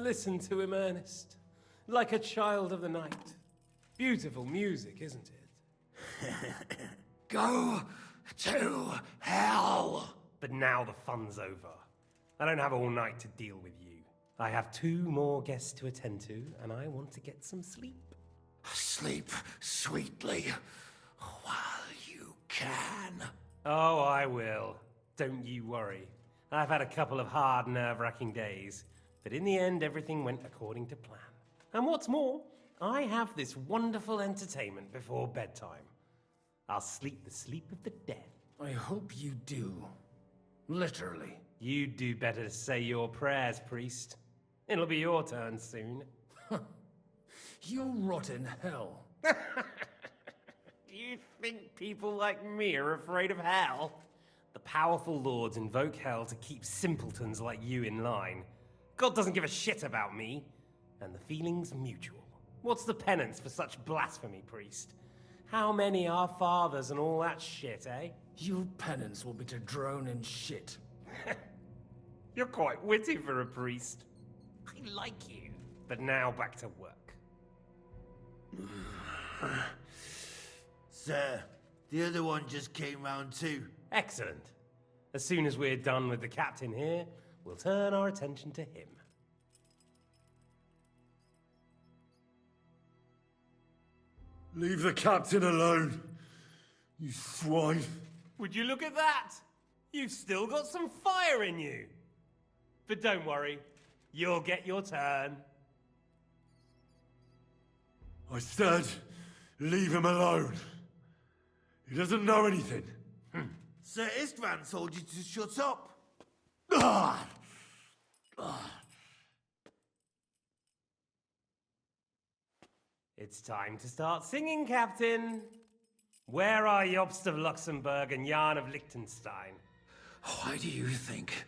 listen to him, Ernest. Like a child of the night. Beautiful music, isn't it? Go to hell! But now the fun's over. I don't have all night to deal with you. I have 2 more guests to attend to, and I want to get some sleep. Sleep sweetly while you can. Oh, I will. Don't you worry. I've had a couple of hard, nerve-wracking days, but in the end, everything went according to plan. And what's more, I have this wonderful entertainment before bedtime. I'll sleep the sleep of the dead. I hope you do. Literally. You'd do better to say your prayers, priest. It'll be your turn soon. You rot in hell. You think people like me are afraid of hell? The powerful lords invoke hell to keep simpletons like you in line. God doesn't give a shit about me, and the feeling's mutual. What's the penance for such blasphemy, priest? How many are fathers and all that shit, eh? Your penance will be to drown in shit. You're quite witty for a priest. I like you. But now back to work. Sir, the other one just came round too. Excellent. As soon as we're done with the captain here, we'll turn our attention to him. Leave the captain alone, you swine. Would you look at that? You've still got some fire in you. But don't worry, you'll get your turn. I said, leave him alone. He doesn't know anything. Sir Istvan told you to shut up. It's time to start singing, Captain. Where are Jobst of Luxembourg and Jan of Liechtenstein? Why do you think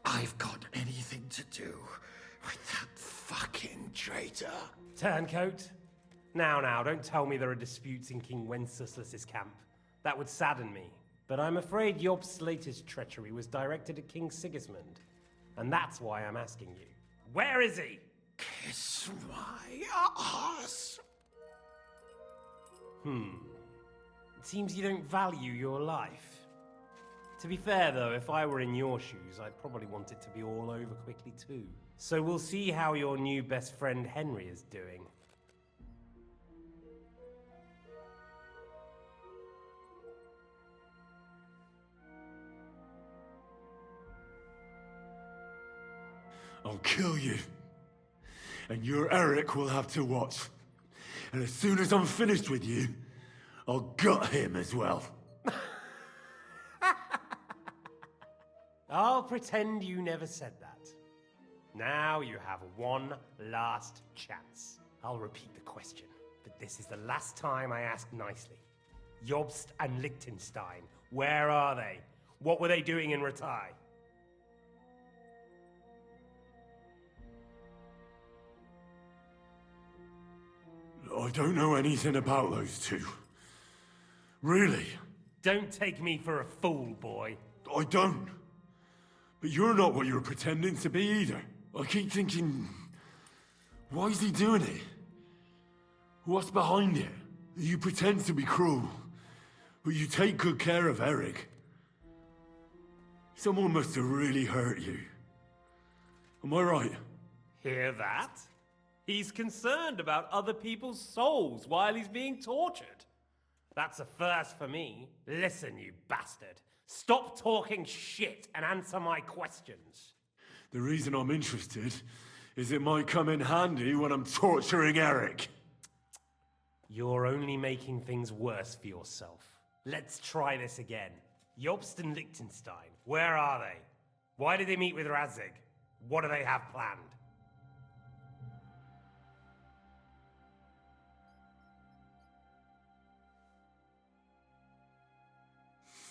I've got anything to do with that fucking traitor? Turncoat. Now, don't tell me there are disputes in King Wenceslas's camp. That would sadden me. But I'm afraid Jobst's latest treachery was directed at King Sigismund. And that's why I'm asking you. Where is he? Kiss my ass. It seems you don't value your life. To be fair, though, if I were in your shoes, I'd probably want it to be all over quickly, too. So we'll see how your new best friend Henry is doing. I'll kill you. And your Eric will have to watch. And as soon as I'm finished with you, I'll gut him as well. I'll pretend you never said that. Now you have one last chance. I'll repeat the question, but this is the last time I ask nicely. Jobst and Liechtenstein, where are they? What were they doing in Ratai? I don't know anything about those two. Really? Don't take me for a fool, boy. I don't. But you're not what you're pretending to be either. I keep thinking, why is he doing it? What's behind it? You pretend to be cruel, but you take good care of Eric. Someone must have really hurt you. Am I right? Hear that? He's concerned about other people's souls while he's being tortured. That's a first for me. Listen, you bastard. Stop talking shit and answer my questions. The reason I'm interested is it might come in handy when I'm torturing Eric. You're only making things worse for yourself. Let's try this again. Jobst and Liechtenstein, where are they? Why did they meet with Radzig? What do they have planned?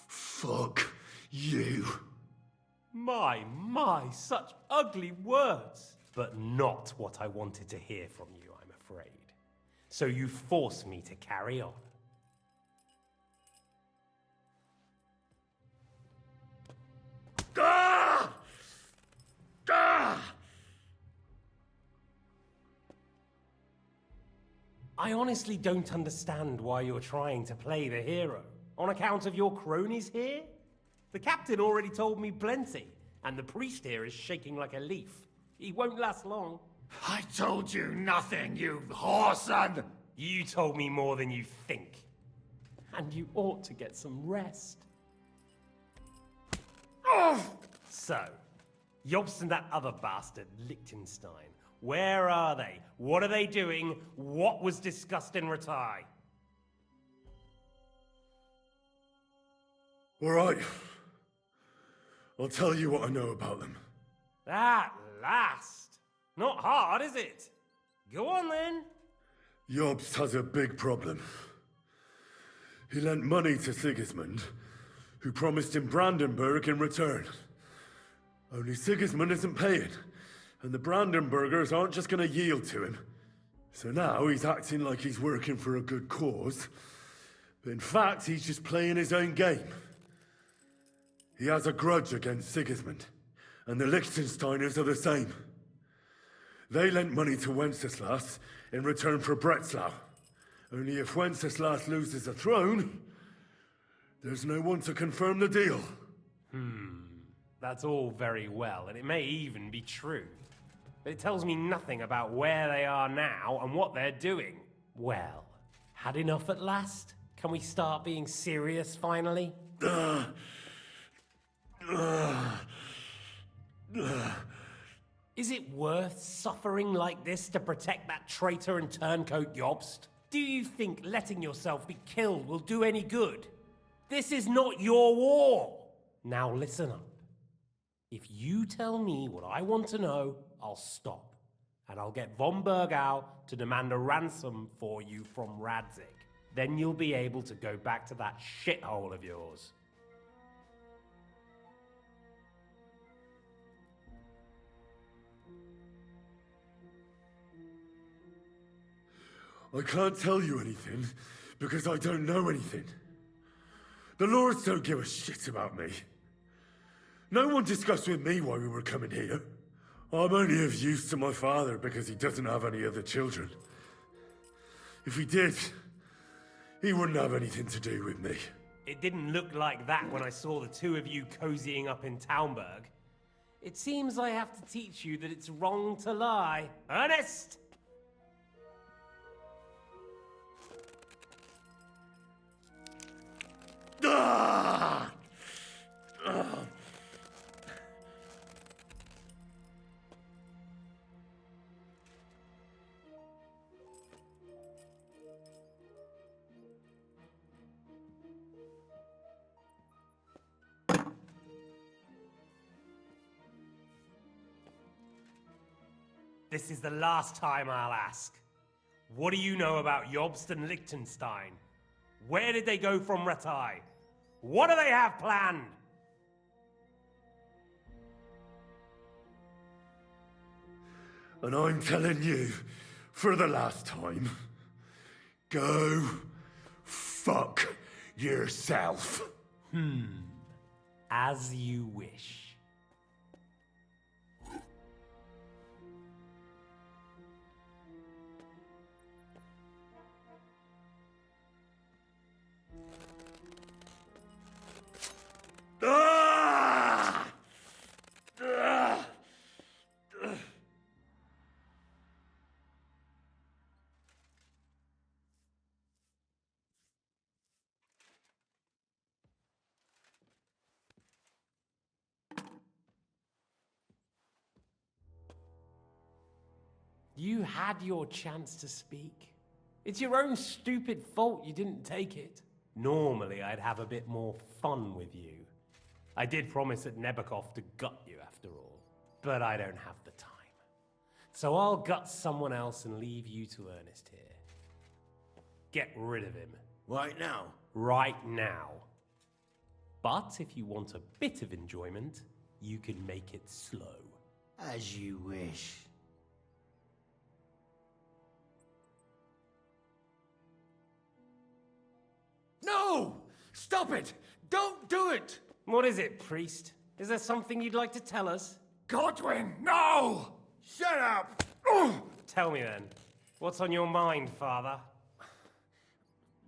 Fuck you. My, such ugly words. But not what I wanted to hear from you, I'm afraid. So you force me to carry on. Ah! Ah! I honestly don't understand why you're trying to play the hero. On account of your cronies here? The captain already told me plenty, and the priest here is shaking like a leaf. He won't last long. I told you nothing, you whoreson! You told me more than you think. And you ought to get some rest. So, Jobst and that other bastard, Liechtenstein. Where are they? What are they doing? What was discussed in Ratai? All right. I'll tell you what I know about them. At last! Not hard, is it? Go on then. Jobst has a big problem. He lent money to Sigismund, who promised him Brandenburg in return. Only Sigismund isn't paying, and the Brandenburgers aren't just gonna yield to him. So now he's acting like he's working for a good cause, but in fact he's just playing his own game. He has a grudge against Sigismund, and the Liechtensteiners are the same. They lent money to Wenceslas in return for Breslau. Only if Wenceslas loses the throne, there's no one to confirm the deal. That's all very well, and it may even be true. But it tells me nothing about where they are now and what they're doing. Well, had enough at last? Can we start being serious finally? Is it worth suffering like this to protect that traitor and turncoat Jobst? Do you think letting yourself be killed will do any good? This is not your war! Now listen up. If you tell me what I want to know, I'll stop. And I'll get von Bergau to demand a ransom for you from Radzig. Then you'll be able to go back to that shithole of yours. I can't tell you anything, because I don't know anything. The lords don't give a shit about me. No one discussed with me why we were coming here. I'm only of use to my father because he doesn't have any other children. If he did, he wouldn't have anything to do with me. It didn't look like that when I saw the two of you cozying up in Taumberg. It seems I have to teach you that it's wrong to lie. Ernest! Ah! This is the last time I'll ask. What do you know about Jobst and Liechtenstein? Where did they go from Ratai? What do they have planned? And I'm telling you, for the last time, go fuck yourself. As you wish. Ah! Ah! You had your chance to speak. It's your own stupid fault you didn't take it. Normally, I'd have a bit more fun with you. I did promise at Nebakov to gut you after all, but I don't have the time. So I'll gut someone else and leave you to Ernest here. Get rid of him. Right now. Right now. But if you want a bit of enjoyment, you can make it slow. As you wish. No! Stop it! Don't do it! What is it, priest? Is there something you'd like to tell us? Godwin, no! Shut up! Tell me then. What's on your mind, Father?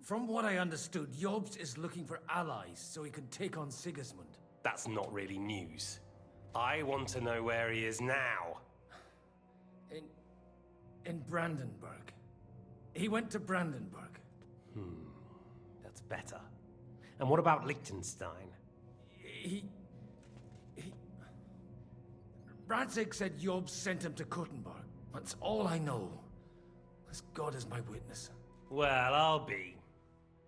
From what I understood, Jobs is looking for allies so he can take on Sigismund. That's not really news. I want to know where he is now. In Brandenburg. He went to Brandenburg. That's better. And what about Liechtenstein? He... Radzig said Jobs sent him to Kuttenberg. That's all I know. As God is my witness. Well, I'll be.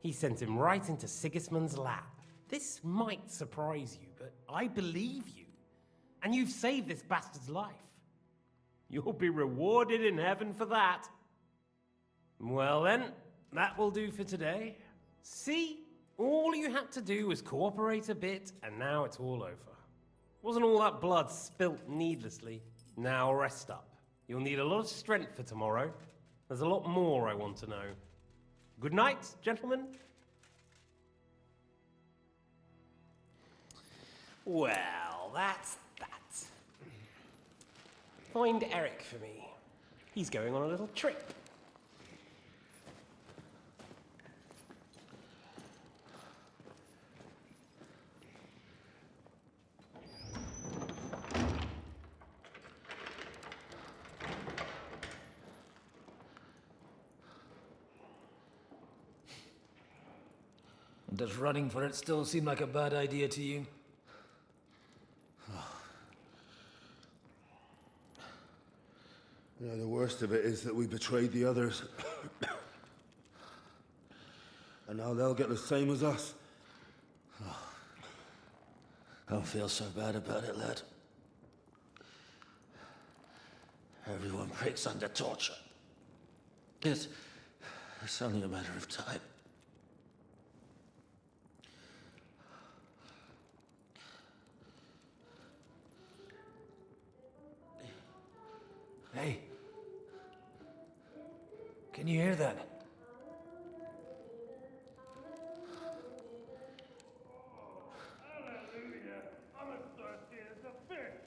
He sent him right into Sigismund's lap. This might surprise you, but I believe you. And you've saved this bastard's life. You'll be rewarded in heaven for that. Well then, that will do for today. See? All you had to do was cooperate a bit, and now it's all over. Wasn't all that blood spilt needlessly. Now rest up. You'll need a lot of strength for tomorrow. There's a lot more I want to know. Good night, gentlemen. Well, that's that. Find Eric for me. He's going on a little trip. Does running for it still seem like a bad idea to you? The worst of it is that we betrayed the others. And now they'll get the same as us. Don't feel so bad about it, lad. Everyone breaks under torture. It's only a matter of time. Hey. Can you hear that? Hallelujah! I'm as thirsty as a fish.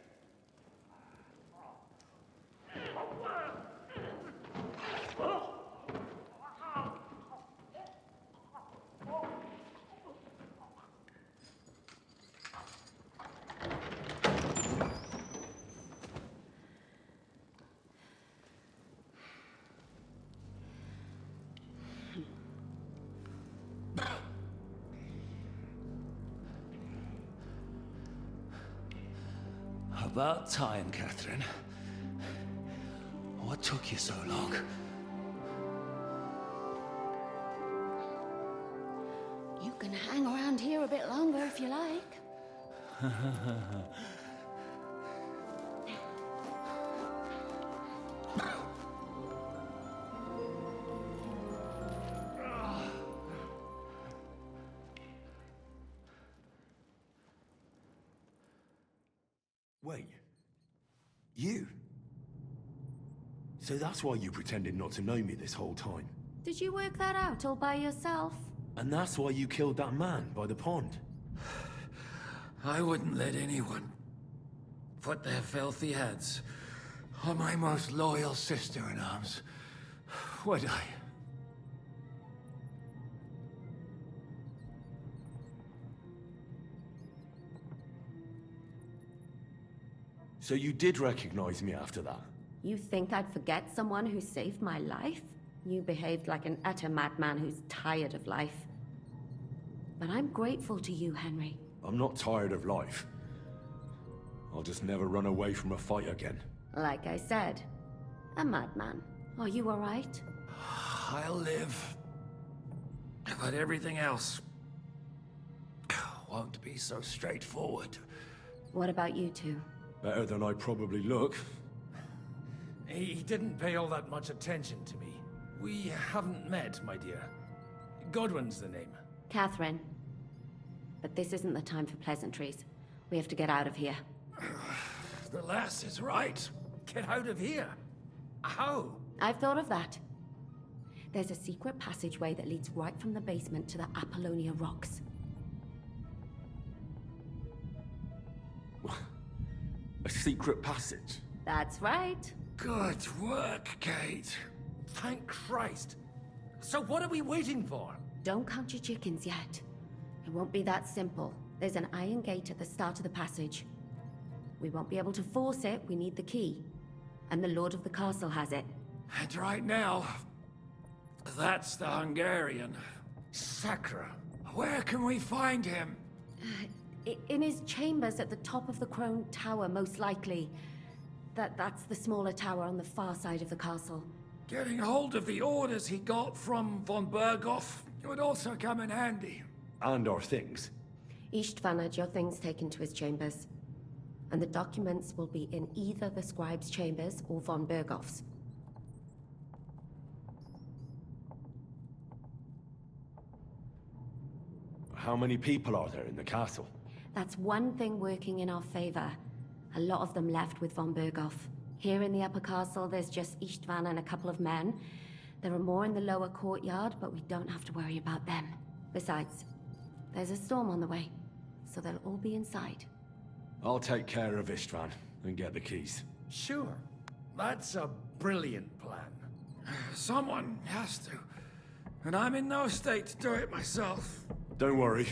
About time, Katherine. What took you so long? You can hang around here a bit longer if you like. Wait. You? So that's why you pretended not to know me this whole time? Did you work that out all by yourself? And that's why you killed that man by the pond? I wouldn't let anyone put their filthy heads on my most loyal sister-in-arms, would I? So you did recognize me after that? You think I'd forget someone who saved my life? You behaved like an utter madman who's tired of life. But I'm grateful to you, Henry. I'm not tired of life. I'll just never run away from a fight again. Like I said, a madman. Are you all right? I'll live. But everything else won't be so straightforward. What about you two? Better than I probably look. He didn't pay all that much attention to me. We haven't met, my dear. Godwin's the name. Katherine. But this isn't the time for pleasantries. We have to get out of here. The lass is right. Get out of here. How? I've thought of that. There's a secret passageway that leads right from the basement to the Apollonia rocks. A secret passage? That's right. Good work, Kate. Thank Christ. So what are we waiting for? Don't count your chickens yet. It won't be that simple. There's an iron gate at the start of the passage. We won't be able to force it, we need the key. And the Lord of the Castle has it. And right now, that's the Hungarian. Sacra. Where can we find him? In his chambers at the top of the Crone Tower, most likely. That's the smaller tower on the far side of the castle. Getting hold of the orders he got from von Berghoff would also come in handy. And our things. Istvan had your things taken to his chambers. And the documents will be in either the scribe's chambers or von Berghoff's. How many people are there in the castle? That's one thing working in our favor. A lot of them left with von Berghoff. Here in the upper castle, there's just Istvan and a couple of men. There are more in the lower courtyard, but we don't have to worry about them. Besides, there's a storm on the way, so they'll all be inside. I'll take care of Istvan and get the keys. Sure. That's a brilliant plan. Someone has to. And I'm in no state to do it myself. Don't worry,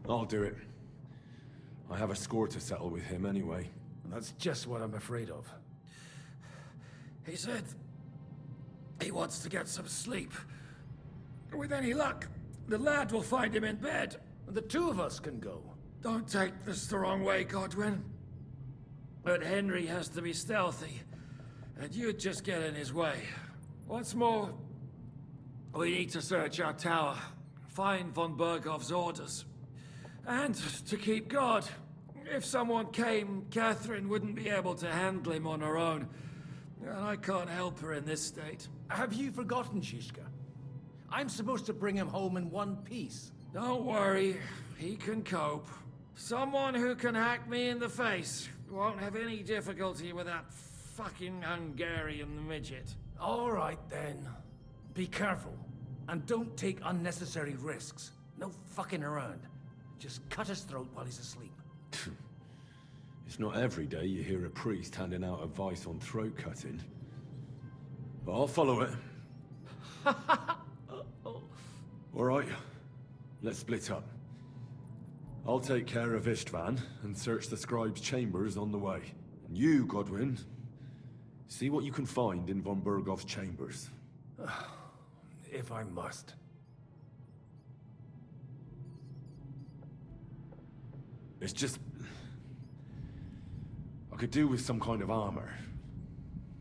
I'll do it. I have a score to settle with him anyway. That's just what I'm afraid of. He said he wants to get some sleep. With any luck, the lad will find him in bed. The two of us can go. Don't take this the wrong way, Godwin. But Henry has to be stealthy, and you'd just get in his way. What's more, we need to search our tower, find von Berghoff's orders, and to keep guard. If someone came, Katherine wouldn't be able to handle him on her own, and I can't help her in this state. Have you forgotten, Zizka? I'm supposed to bring him home in one piece. Don't worry, he can cope. Someone who can hack me in the face won't have any difficulty with that fucking Hungarian midget. All right, then. Be careful. And don't take unnecessary risks. No fucking around. Just cut his throat while he's asleep. It's not every day you hear a priest handing out advice on throat cutting. But I'll follow it. All right, let's split up. I'll take care of Istvan and search the scribe's chambers on the way. And you, Godwin, see what you can find in von Berghoff's chambers. If I must. It's just... I could do with some kind of armor.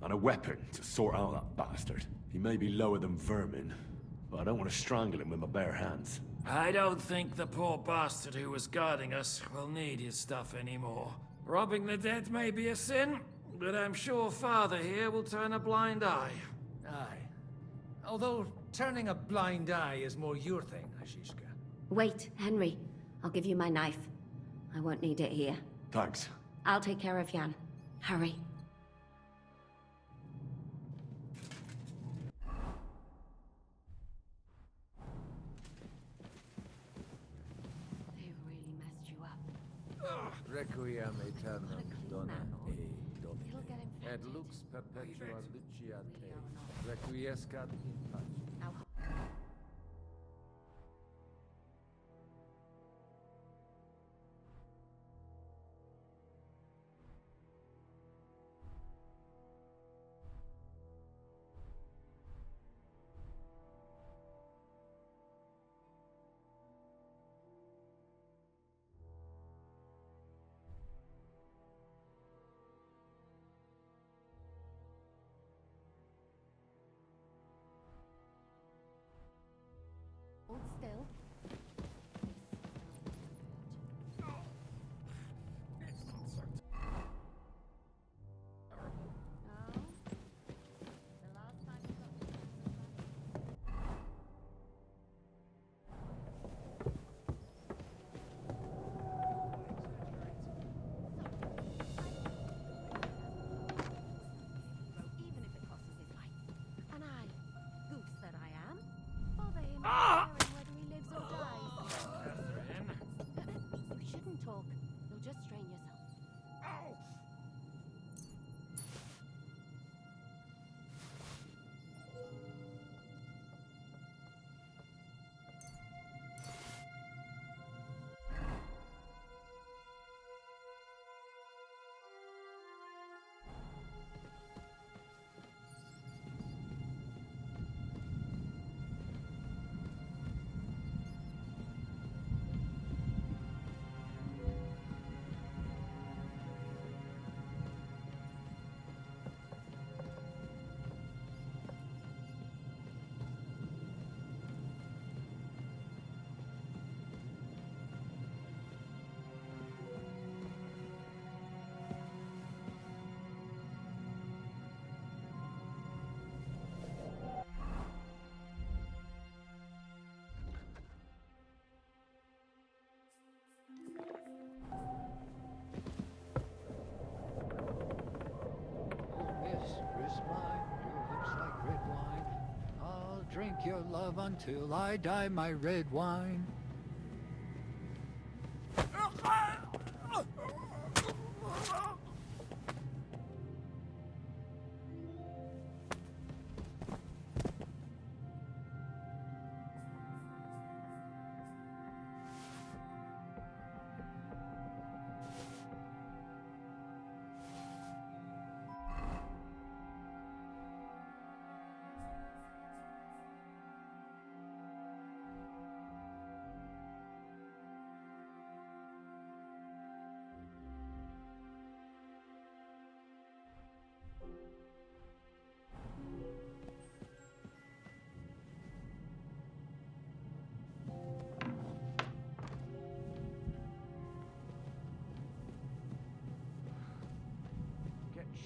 And a weapon to sort out that bastard. He may be lower than vermin, but I don't want to strangle him with my bare hands. I don't think the poor bastard who was guarding us will need his stuff anymore. Robbing the dead may be a sin, but I'm sure Father here will turn a blind eye. Aye. Although, turning a blind eye is more your thing, Zizka. Wait, Henry. I'll give you my knife. I won't need it here. Thanks. I'll take care of Jan. Hurry. They really messed you up. Requiem aeternam dona e He'll domine, get infected. et lux perpetua lucia te, requiescat in pace. Now, your love until I die, my red wine.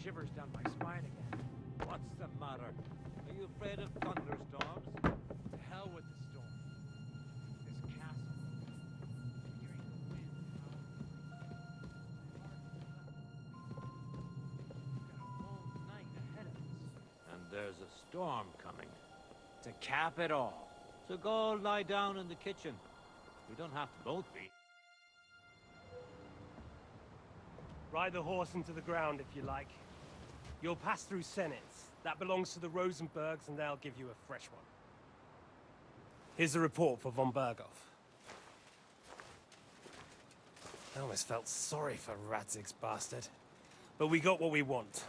Shivers down my spine again. What's the matter? Are you afraid of thunderstorms? To hell with the storm. This castle. Hearing the wind howling. We've got a whole night ahead of us. And there's a storm coming. To cap it all. So go lie down in the kitchen. We don't have to both be. Ride the horse into the ground if you like. You'll pass through Senates. That belongs to the Rosenbergs, and they'll give you a fresh one. Here's the report for von Berghoff. I almost felt sorry for Radzig's bastard. But we got what we want.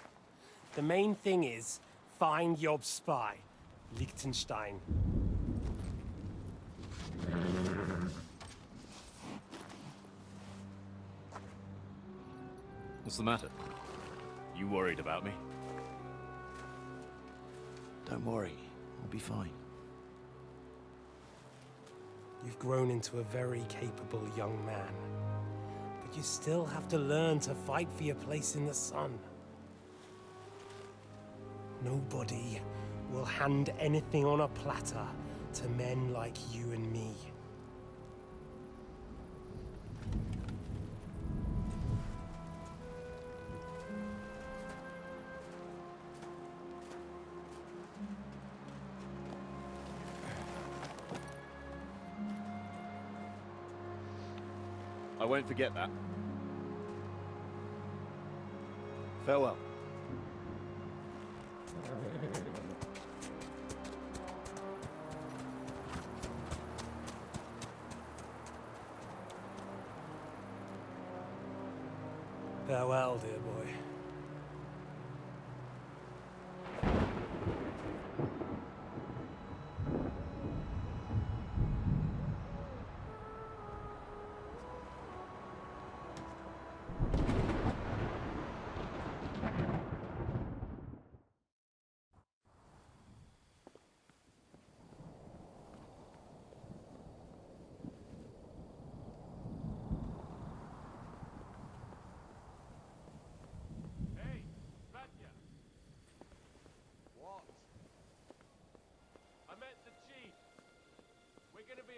The main thing is, find Job's spy, Liechtenstein. What's the matter? You worried about me? Don't worry, I'll be fine. You've grown into a very capable young man. But you still have to learn to fight for your place in the sun. Nobody will hand anything on a platter to men like you and me. I won't forget that. Farewell. Farewell, dear boy.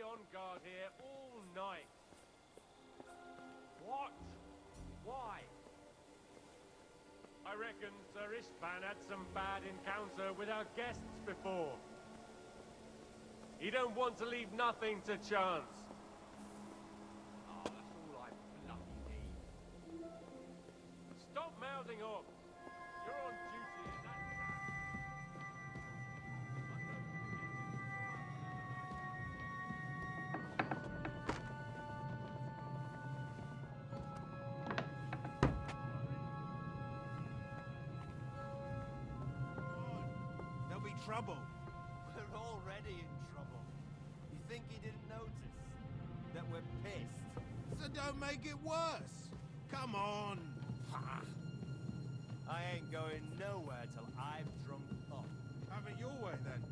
On guard here all night. What? Why? I reckon Sir Istvan had some bad encounter with our guests before. He don't want to leave nothing to chance. Oh, that's all I bloody need. Stop mouthing off. You're on duty in that trouble. We're already in trouble. You think he didn't notice that we're pissed? So don't make it worse. Come on. I ain't going nowhere till I've drunk up. Have it your way then.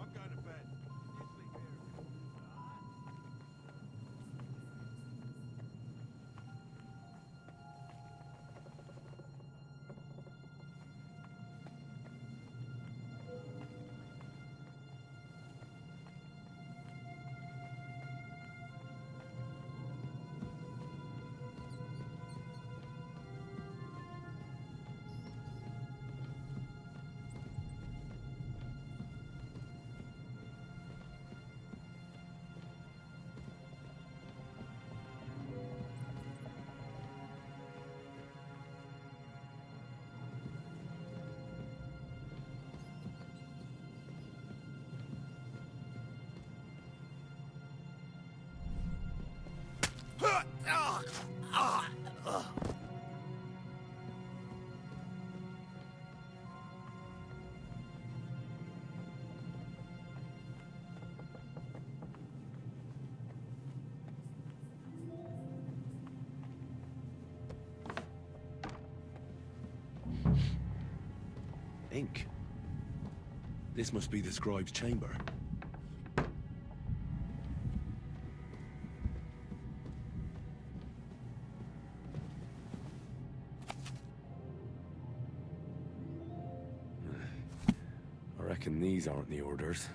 I'm going to bed. You sleep here. ink. This must be the scribe's chamber. I reckon these aren't the orders.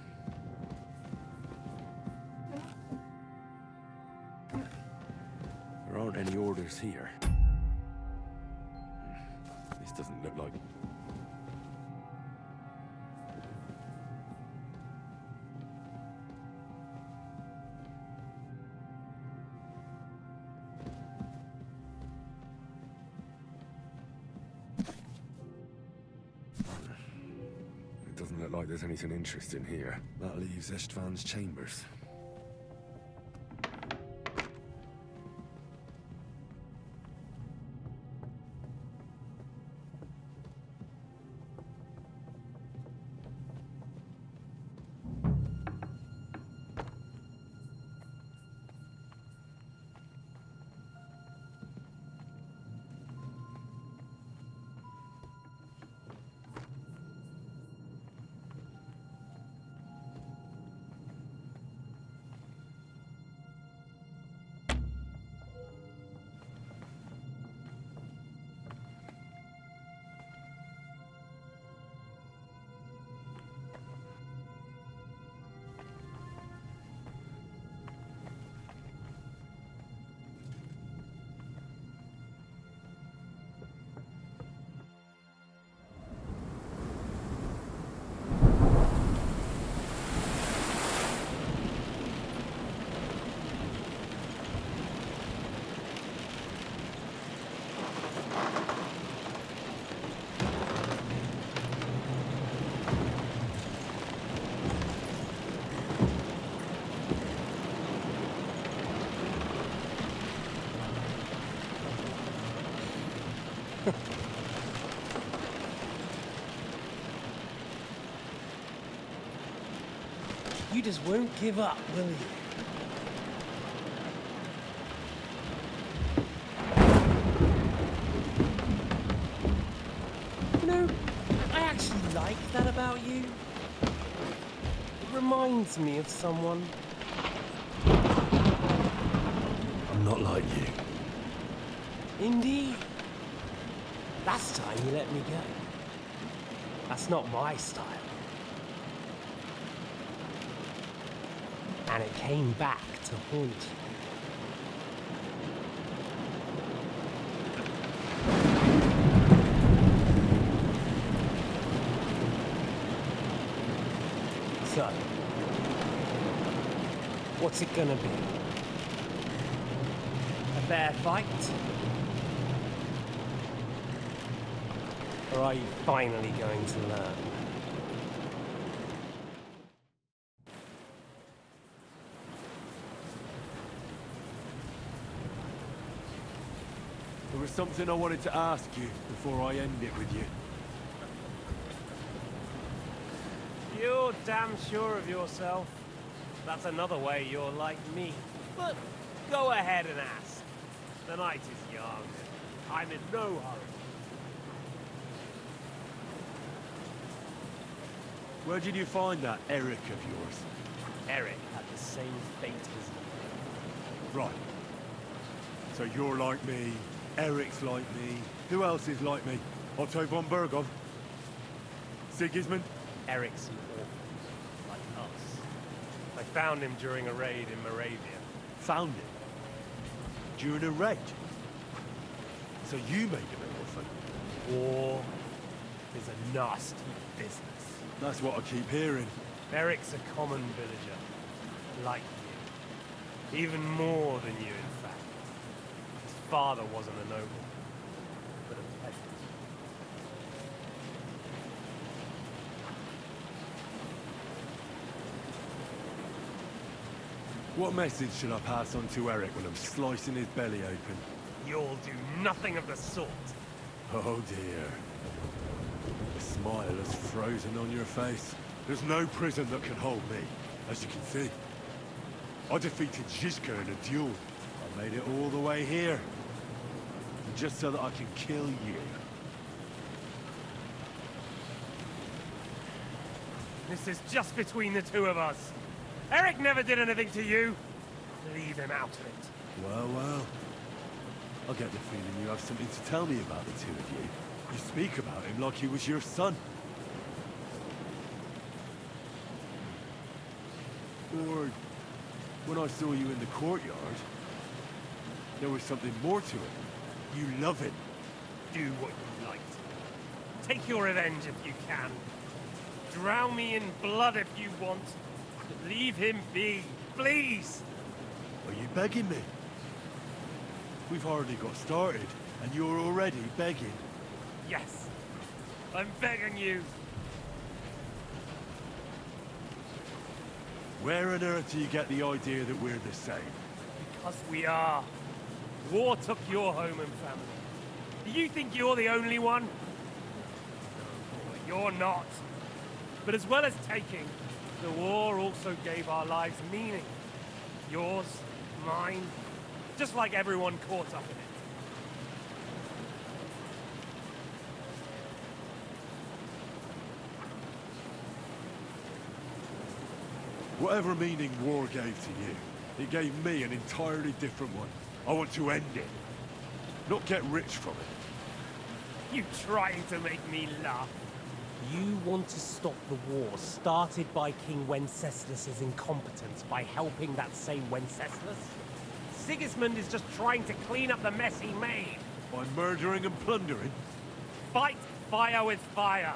There aren't any orders here. This doesn't look like... It doesn't look like there's anything interesting here. That leaves Istvan's chambers. You just won't give up, will you? You know, I actually like that about you. It reminds me of someone. I'm not like you. Indeed. Last time you let me go. That's not my style. And it came back to haunt you. So, what's it gonna be? A fair fight? Or are you finally going to learn? There was something I wanted to ask you before I end it with you. You're damn sure of yourself. That's another way you're like me. But go ahead and ask. The night is young. I'm in no hurry. Where did you find that Eric of yours? Eric had the same fate as you. Right. So you're like me, Eric's like me. Who else is like me? Otto von Bergov? Sigismund? Eric's an orphan, like us. I found him during a raid in Moravia. Found him? During a raid? So you made him an orphan? War is a nasty business. That's what I keep hearing. Eric's a common villager, like you. Even more than you, in fact. His father wasn't a noble, but a peasant. What message should I pass on to Eric when I'm slicing his belly open? You'll do nothing of the sort. Oh dear. The smile is frozen on your face. There's no prison that can hold me, as you can see. I defeated Zizka in a duel. I made it all the way here. Just so that I can kill you. This is just between the two of us. Eric never did anything to you. Leave him out of it. Well, well. I get the feeling you have something to tell me about the two of you. You speak about him like he was your son. Or when I saw you in the courtyard, there was something more to it. You love him. Do what you like. Take your revenge if you can. Drown me in blood if you want. But leave him be, please! Are you begging me? We've hardly got started, and you're already begging. Yes. I'm begging you. Where on earth do you get the idea that we're the same? Because we are. War took your home and family. Do you think you're the only one? No, you're not. But as well as taking, the war also gave our lives meaning. Yours, mine, just like everyone caught up in it. Whatever meaning war gave to you, it gave me an entirely different one. I want to end it, not get rich from it. You trying to make me laugh? You want to stop the war started by King Wenceslas's incompetence by helping that same Wenceslas? Sigismund is just trying to clean up the mess he made. By murdering and plundering? Fight fire with fire.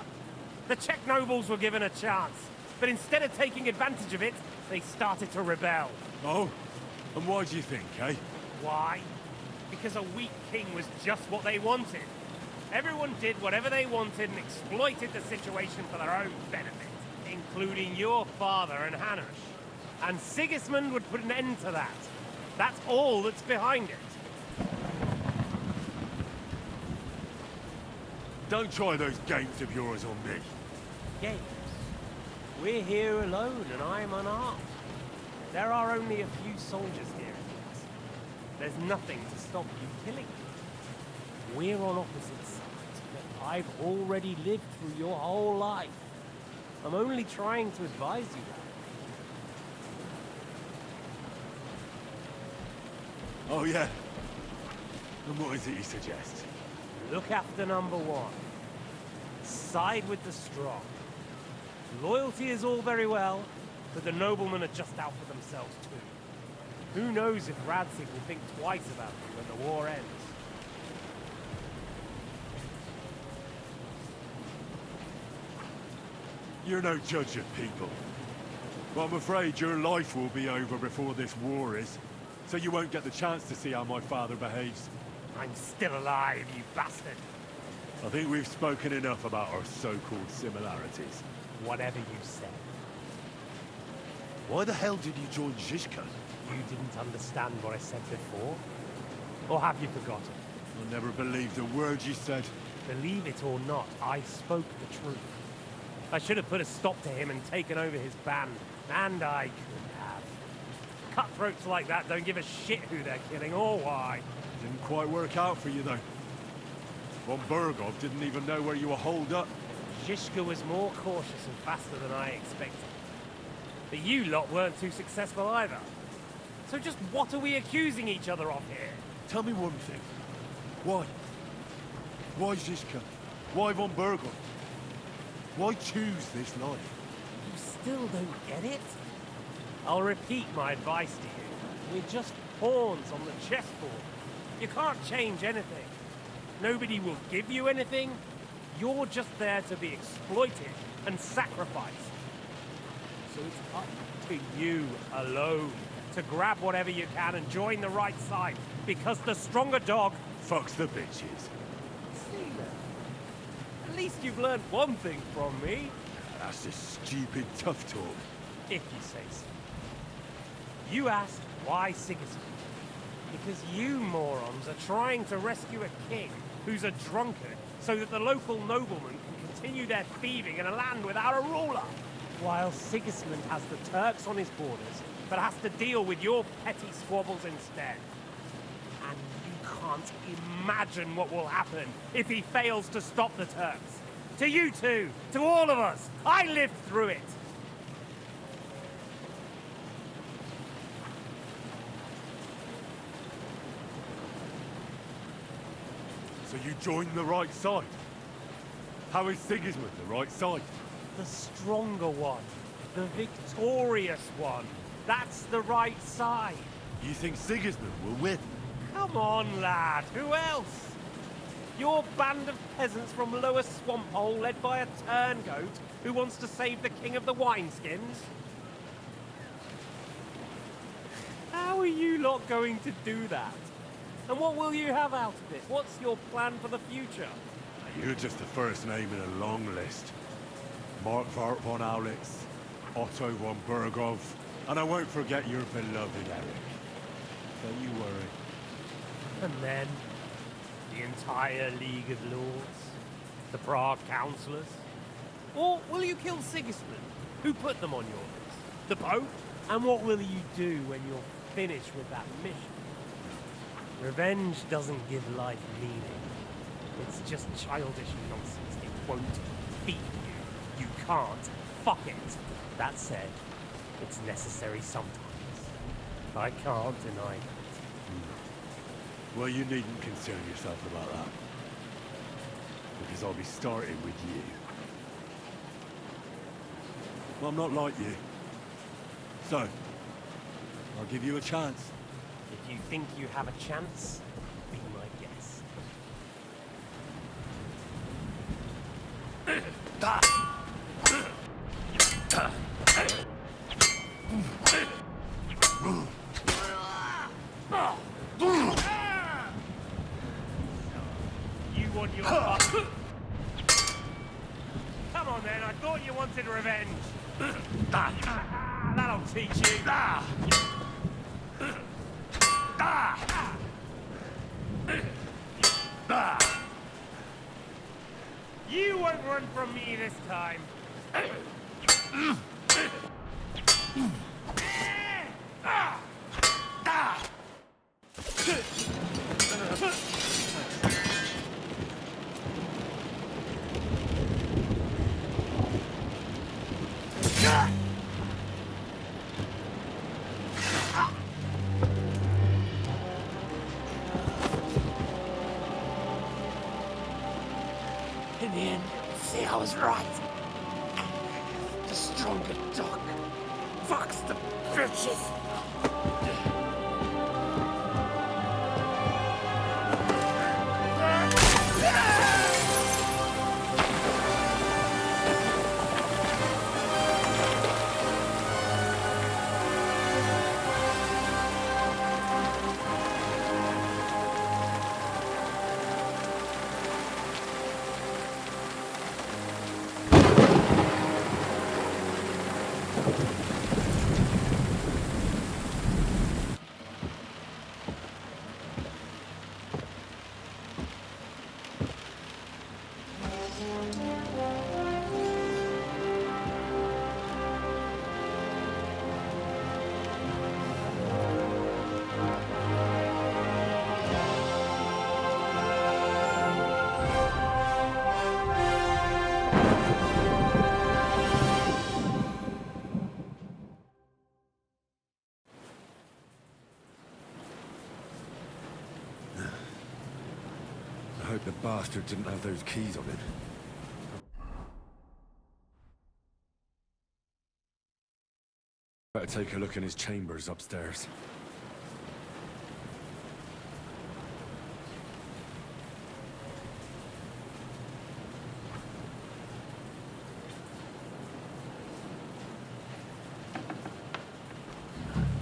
The Czech nobles were given a chance, but instead of taking advantage of it, they started to rebel. Oh? And why do you think, eh? Why? Because a weak king was just what they wanted. Everyone did whatever they wanted and exploited the situation for their own benefit, including your father and Hanush. And Sigismund would put an end to that. That's all that's behind it. Don't try those games of yours on me. Games? We're here alone and I'm unarmed. There are only a few soldiers here in this. There's nothing to stop you killing me. We're on opposite sides, but I've already lived through your whole life. I'm only trying to advise you. Oh, yeah? And what is it you suggest? Look after number one. Side with the strong. Loyalty is all very well, but the noblemen are just out for themselves too. Who knows if Radzig will think twice about you when the war ends. You're no judge of people. But I'm afraid your life will be over before this war is, so you won't get the chance to see how my father behaves. I'm still alive, you bastard. I think we've spoken enough about our so-called similarities. Whatever you said. Why the hell did you join Zizka? You didn't understand what I said before? Or have you forgotten? I never believed a word you said. Believe it or not, I spoke the truth. I should have put a stop to him and taken over his band, and I could have. Cutthroats like that don't give a shit who they're killing or why. Didn't quite work out for you, though. Von Bergov didn't even know where you were holed up. Zizka was more cautious and faster than I expected. But you lot weren't too successful either. So just what are we accusing each other of here? Tell me one thing. Why? Why Zizka? Why Von Bergov? Why choose this life? You still don't get it? I'll repeat my advice to you. We're just pawns on the chessboard. You can't change anything. Nobody will give you anything. You're just there to be exploited and sacrificed. So it's up to you alone to grab whatever you can and join the right side, because the stronger dog fucks the bitches. See that? At least you've learned one thing from me. That's just stupid tough talk. If you say so. You asked why Sigismund? Because you morons are trying to rescue a king who's a drunkard so that the local noblemen can continue their thieving in a land without a ruler. While Sigismund has the Turks on his borders, but has to deal with your petty squabbles instead. And you can't imagine what will happen if he fails to stop the Turks. To you two, to all of us, I lived through it. So you joined the right side? How is Sigismund the right side? The stronger one. The victorious one. That's the right side. You think Sigismund will win? Come on, lad. Who else? Your band of peasants from Lower Swamphole led by a turngoat who wants to save the king of the wineskins? How are you lot going to do that? And what will you have out of it? What's your plan for the future? You're just the first name in a long list. Mark von Aulitz, Otto von Burgov, and I won't forget your beloved Eric. Don't you worry. And then, the entire League of Lords? The Prague Councillors? Or will you kill Sigismund? Who put them on your list? The Pope? And what will you do when you're finished with that mission? Revenge doesn't give life meaning. It's just childish nonsense. It won't feed you. You can't. Fuck it. That said, it's necessary sometimes. I can't deny that. Well, you needn't concern yourself about that. Because I'll be starting with you. Well, I'm not like you. So, I'll give you a chance. If you think you have a chance, be my guest. You want your fuck? Come on then, I thought you wanted revenge. That'll teach you. You won't run from me this time. In the end, see, I was right. The stronger dog fucks the bitches. I hope the bastard didn't have those keys on him. Better take a look in his chambers upstairs.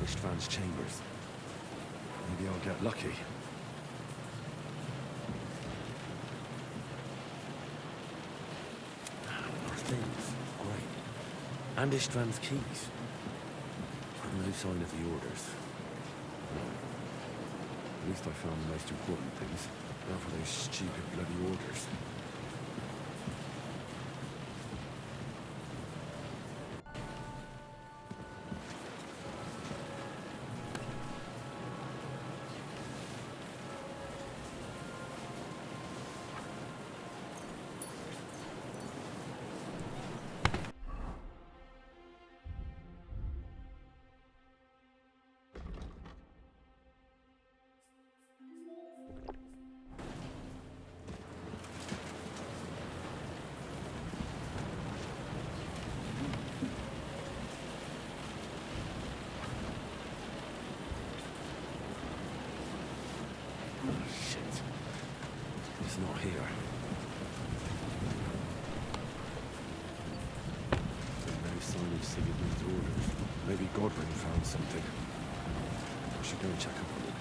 Istvan's chambers. Maybe I'll get lucky. Things, great. And Istvan's keys. No sign of the orders. At least I found the most important things. Now for those stupid bloody orders. Sigismund's orders. Maybe Godwin found something. I should go and check up on it.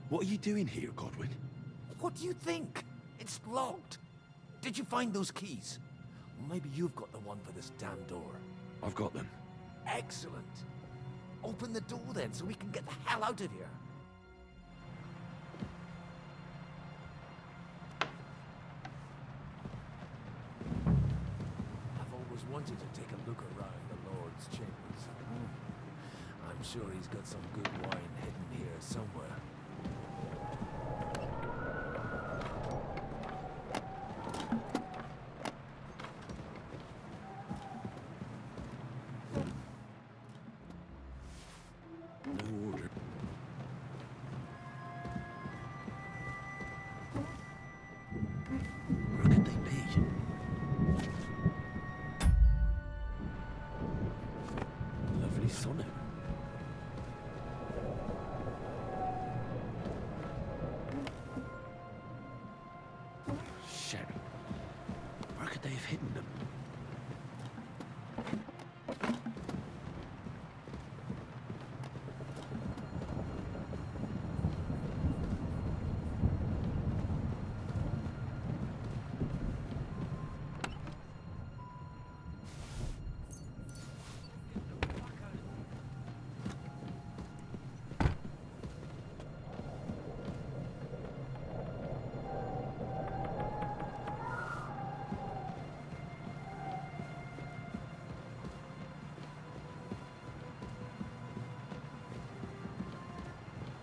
What are you doing here, Godwin? What do you think? It's locked. Did you find those keys? Well, maybe you've got the one for this damn door. I've got them. Excellent. Open the door then, so we can get the hell out of here. I've always wanted to take a look around the Lord's chambers. I'm sure he's got some good wine hidden here somewhere.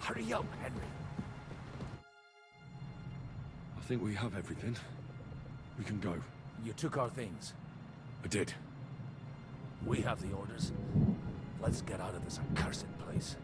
Hurry up, Henry. I think we have everything. We can go. You took our things. I did. We have the orders. Let's get out of this accursed place.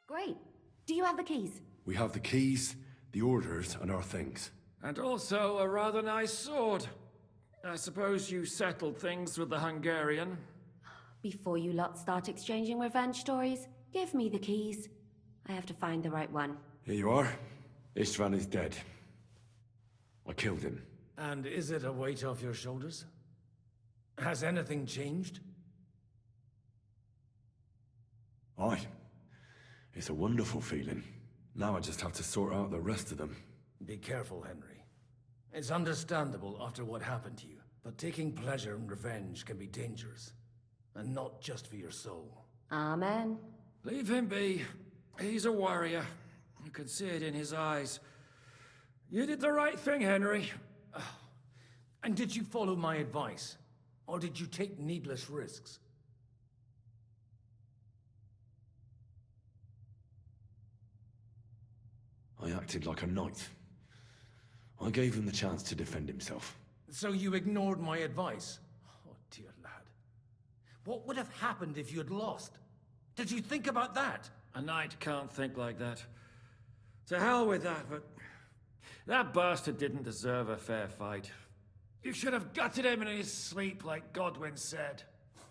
Great. Do you have the keys? We have the keys, the orders, and our things. And also a rather nice sword. I suppose you settled things with the Hungarian. Before you lot start exchanging revenge stories, give me the keys. I have to find the right one. Here you are. Istvan is dead. I killed him. And is it a weight off your shoulders? Has anything changed? Aye. It's a wonderful feeling. Now I just have to sort out the rest of them. Be careful, Henry. It's understandable after what happened to you, but taking pleasure in revenge can be dangerous. And not just for your soul. Amen. Leave him be. He's a warrior. You can see it in his eyes. You did the right thing, Henry. And did you follow my advice? Or did you take needless risks? I acted like a knight. I gave him the chance to defend himself. So you ignored my advice? Oh, dear lad. What would have happened if you had lost? Did you think about that? A knight can't think like that. To hell with that, but... that bastard didn't deserve a fair fight. You should have gutted him in his sleep, like Godwin said.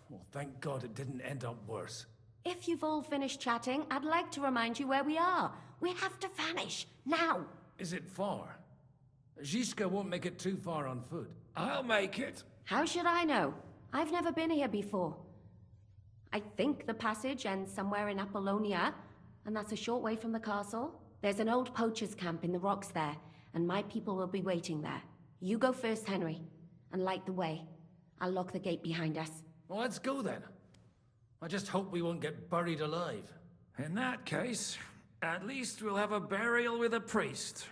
Well, thank God it didn't end up worse. If you've all finished chatting, I'd like to remind you where we are. We have to vanish, now! Is it far? Zizka won't make it too far on foot. I'll make it. How should I know? I've never been here before. I think the passage ends somewhere in Apollonia, and that's a short way from the castle. There's an old poacher's camp in the rocks there, and my people will be waiting there. You go first, Henry, and light the way. I'll lock the gate behind us. Well, let's go then. I just hope we won't get buried alive. In that case, at least we'll have a burial with a priest.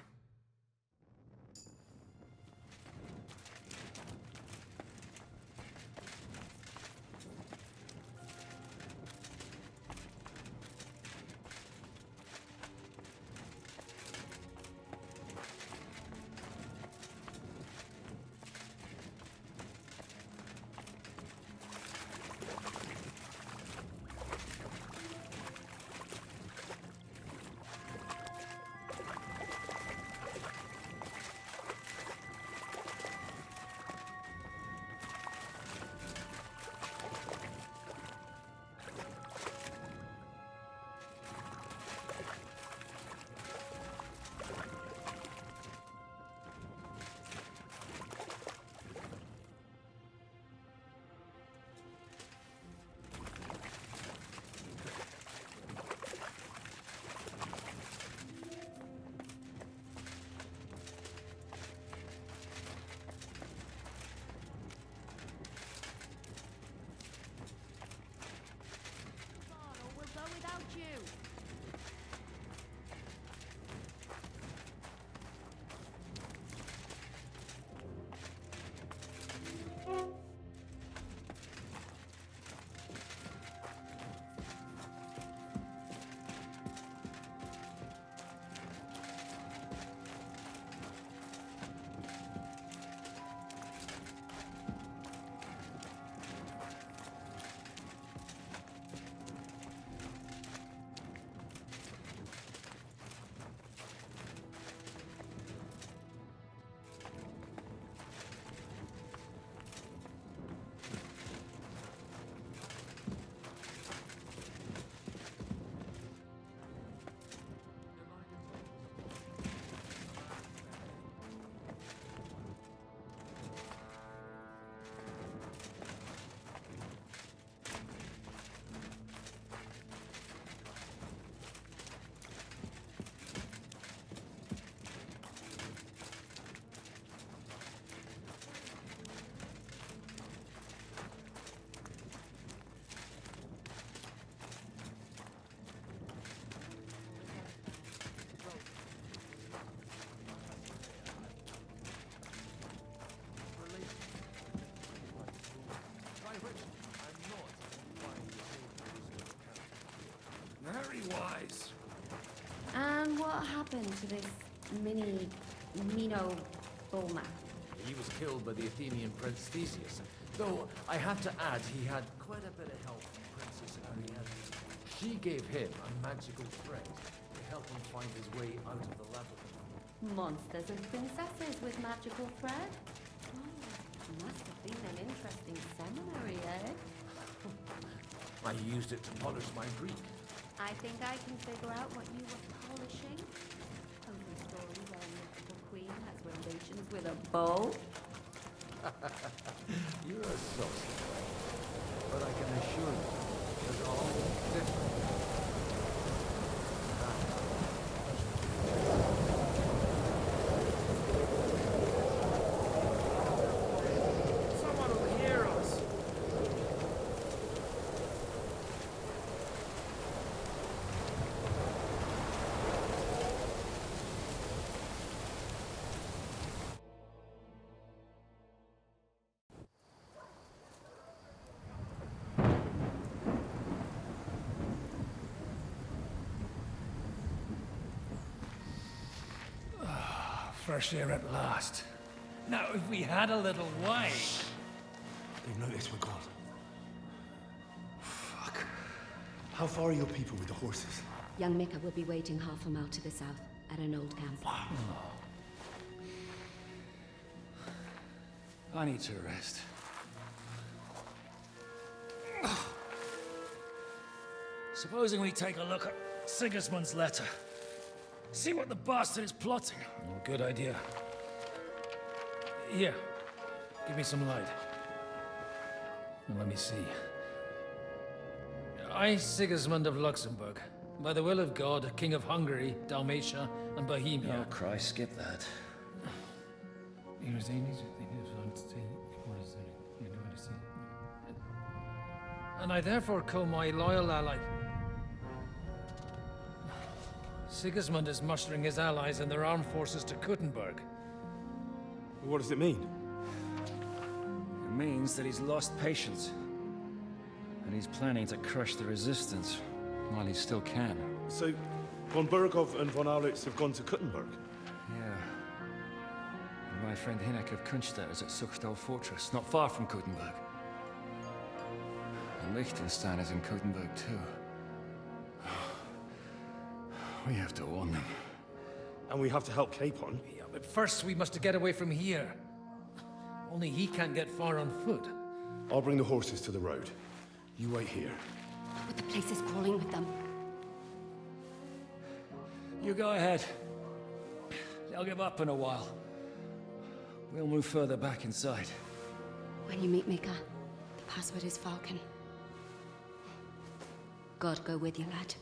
allies. And what happened to this Mino Bulma? He was killed by the Athenian Prince Theseus, though I have to add he had quite a bit of help from Princess Ariadne. She gave him a magical thread to help him find his way out of the labyrinth. Monsters and princesses with magical thread? Oh, must have been an interesting seminary, eh? I used it to polish my Greek. I think I can figure out what you were polishing. Only story where a mythical queen has relations with a bow. You're a saucy boy, but I can assure you, there's all different. Someone will hear us. Fresh air at last. Now, if we had a little wine. They've noticed we're gone. Fuck. How far are your people with the horses? Young Mika will be waiting half a mile to the south, at an old camp. I need to rest. Supposing we take a look at Sigismund's letter. See what the bastard is plotting. Oh, good idea. Here, give me some light. Now, let me see. I, Sigismund of Luxembourg, by the will of God, King of Hungary, Dalmatia, and Bohemia. Oh, Christ, skip that. And I therefore call my loyal ally. Sigismund is mustering his allies and their armed forces to Kuttenberg. What does it mean? It means that he's lost patience. And he's planning to crush the resistance while he still can. So, von Burgov and von Aulitz have gone to Kuttenberg? Yeah. And my friend Hinek of Kunstad is at Suchtal Fortress, not far from Kuttenberg. And Liechtenstein is in Kuttenberg too. We have to warn them. And we have to help Capon. Yeah, but first we must get away from here. Only he can't get far on foot. I'll bring the horses to the road. You wait here. But the place is crawling with them. You go ahead. They'll give up in a while. We'll move further back inside. When you meet Mika, the password is Falcon. God go with you, lad.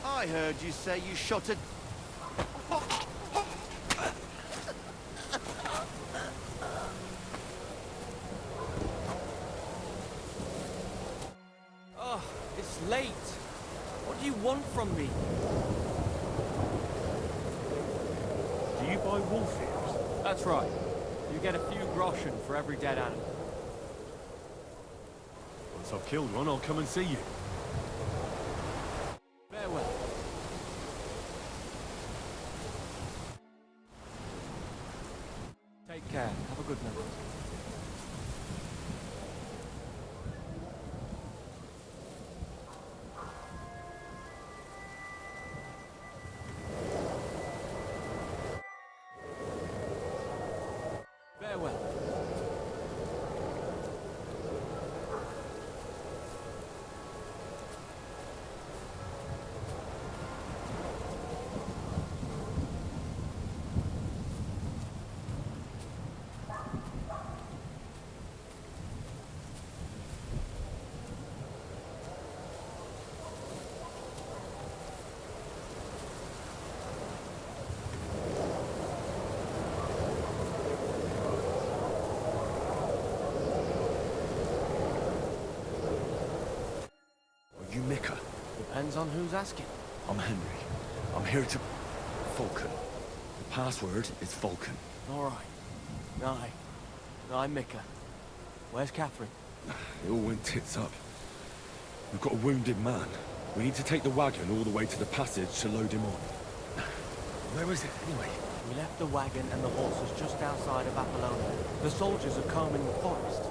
I heard you say you shot a... Oh, it's late. What do you want from me? Do you buy wolf ears? That's right. You get a few groschen for every dead animal. Once I've killed one, I'll come and see you. Farewell. Take care. Have a good night. Farewell. You Mika? Depends on who's asking. I'm Henry. I'm here to... Falcon. The password is Falcon. All right. I'm Mika. Where's Katherine? It all went tits up. We've got a wounded man. We need to take the wagon all the way to the passage to load him on. Where is it, anyway? We left the wagon and the horses just outside of Apollonia. The soldiers are combing the forest.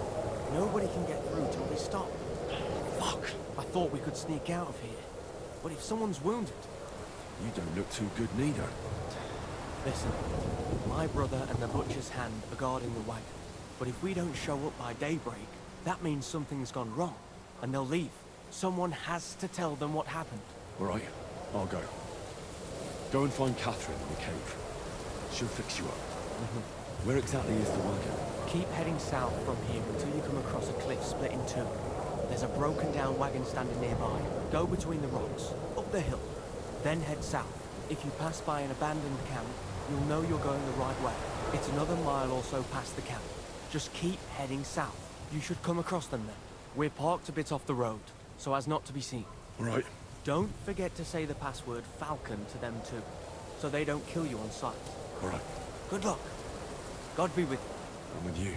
Nobody can get through till we stop. Fuck! I thought we could sneak out of here. But if someone's wounded... You don't look too good neither. Listen, my brother and the butcher's hand are guarding the wagon. But if we don't show up by daybreak, that means something's gone wrong. And they'll leave. Someone has to tell them what happened. All right, I'll go. Go and find Katherine in the cave. She'll fix you up. Where exactly is the wagon? Keep heading south from here until you come across a cliff split in two. There's a broken down wagon standing nearby. Go between the rocks, up the hill, then head south. If you pass by an abandoned camp, you'll know you're going the right way. It's another mile or so past the camp. Just keep heading south. You should come across them then. We're parked a bit off the road, so as not to be seen. All right. Don't forget to say the password Falcon to them too, so they don't kill you on sight. All right. Good luck. God be with you. I'm with you.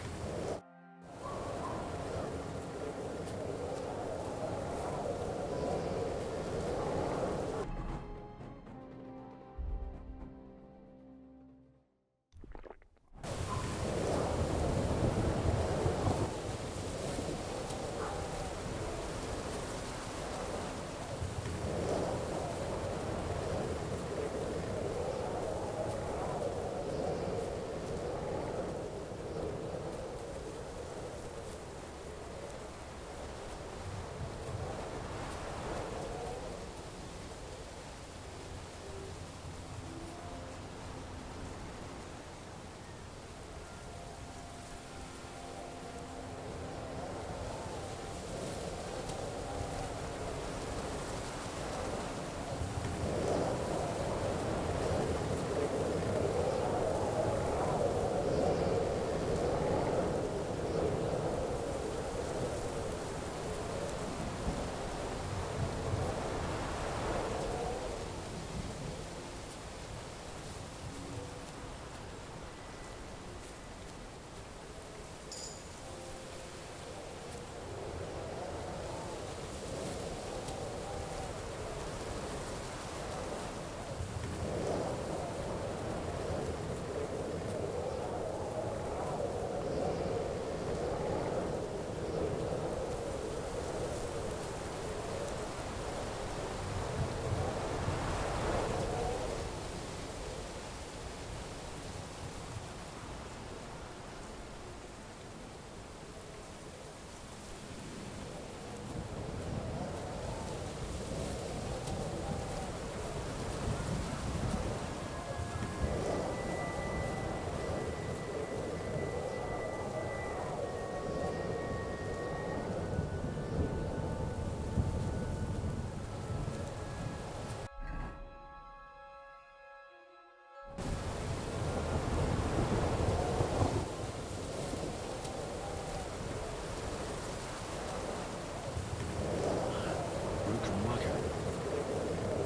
broken wagon.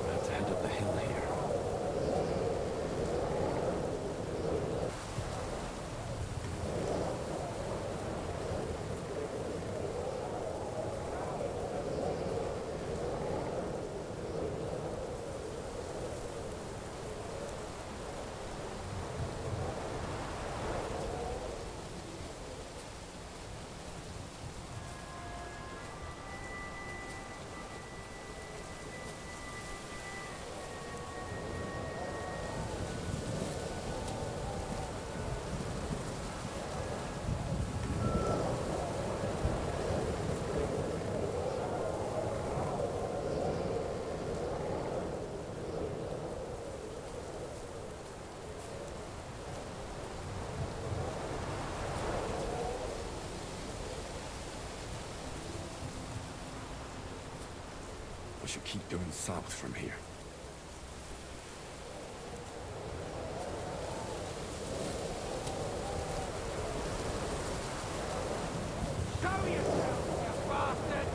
I had to head up the hill here. I should keep going south from here. Show yourself, you bastard!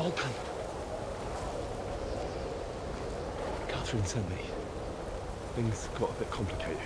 Volkan! Katherine sent me. Things got a bit complicated.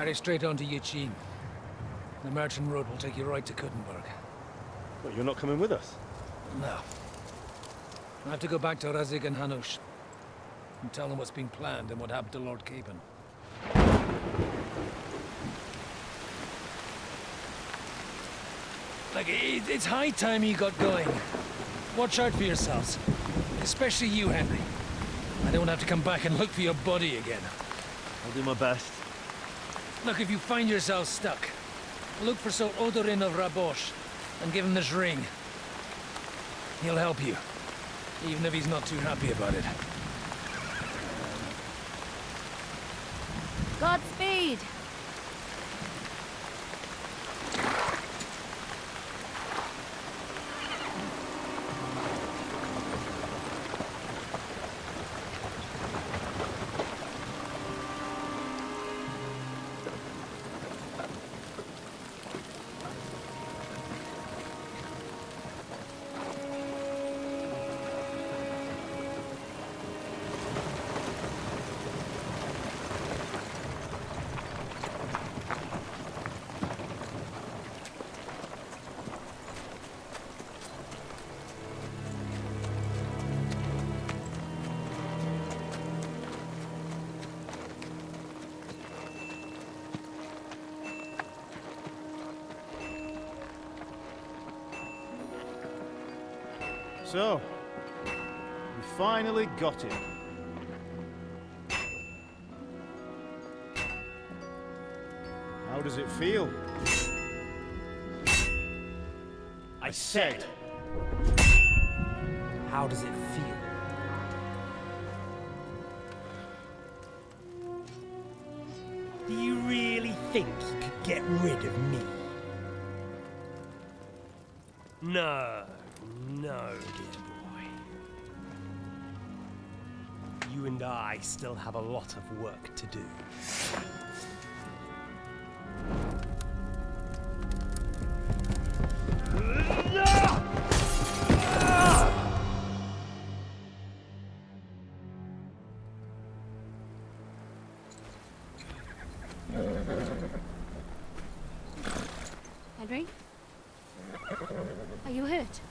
Carry straight on to Yuchin. The merchant road will take you right to Kuttenberg. Well, you're not coming with us? No. I have to go back to Razik and Hanush and tell them what's been planned and what happened to Lord Capen. Like, it's high time you got going. Watch out for yourselves. Especially you, Henry. I don't have to come back and look for your body again. I'll do my best. Look, if you find yourself stuck, look for Sir Odorin of Rabosh and give him this ring. He'll help you, even if he's not too happy about it. Godspeed! So, we finally got him. How does it feel? I said, how does it feel? Do you really think you could get rid of me? No, dear boy. You and I still have a lot of work to do. Henry? Are you hurt?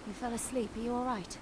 You fell asleep. Are you all right?